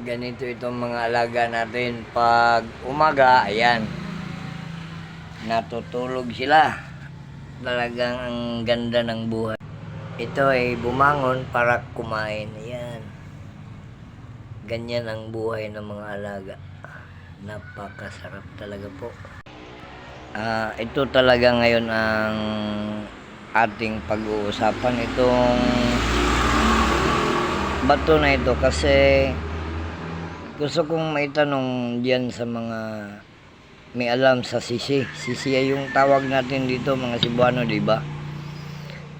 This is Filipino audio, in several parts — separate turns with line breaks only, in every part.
Ganito itong mga alaga natin. Pag umaga, ayan, natutulog sila. Talagang ang ganda ng buhay. Ito ay bumangon para kumain. Ayan. Ganyan ang buhay ng mga alaga. Napakasarap talaga po. Ito talaga ngayon ang ating pag-uusapan. Itong bato na ito kasi gusto kong maitanong diyan sa mga may alam sa sisi. Sisi ay yung tawag natin dito mga Cebuano, di ba?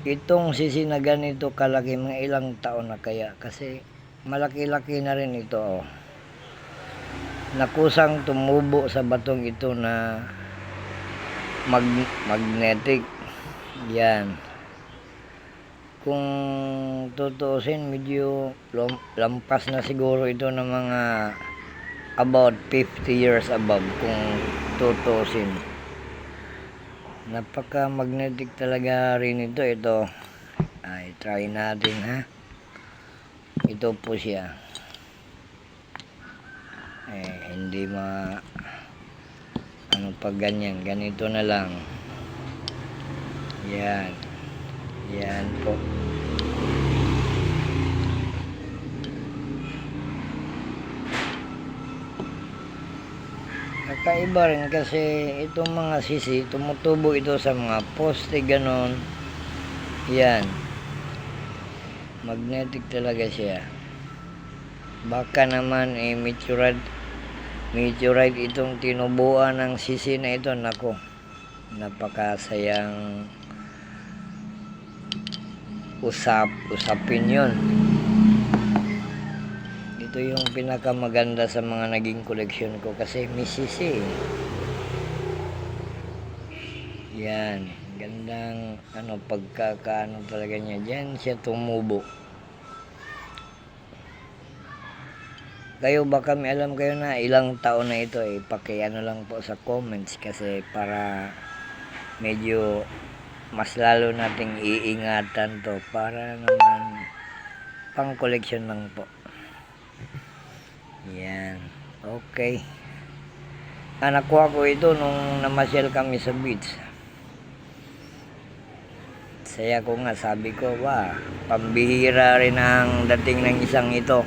Itong sisi na ganito kalaki, mga ilang taon na kaya? Kasi malaki-laki na rin ito. Oh. Nakusang tumubo sa batong ito na magnetic. Yan. Kung tutuusin, medyo lampas na siguro ito ng mga about 50 years above kung tutuusin. Napaka magnetic talaga rin ito. Ito ay try natin, ha. Ito po siya. Hindi ano pag ganyan, ganito na lang. Yan. Yan po. Kakaiba rin kasi itong mga sisi, tumutubo ito sa mga poste, ganon. Yan. Magnetic talaga siya. Baka naman meteorite itong tinubuan ng sisi na ito. Nako, napakasayang usapin yun. Ito yung pinakamaganda sa mga naging koleksyon ko kasi may sisi. Yan, gandang pagkakaano talaga niya. Diyan siya tumubo. Kayo baka may alam kayo na ilang taon na ito, pakiano lang po sa comments kasi para medyo mas lalo nating iingatan to para naman pang collection lang po. Yan. Okay. Nakuha ko ito nung namasyal kami sa beach. Saya ko nga, sabi ko, pambihira rin ang dating ng isang ito.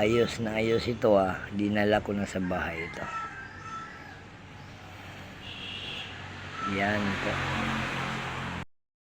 Ayos na ayos ito, dinala ko na sa bahay ito. Yan po.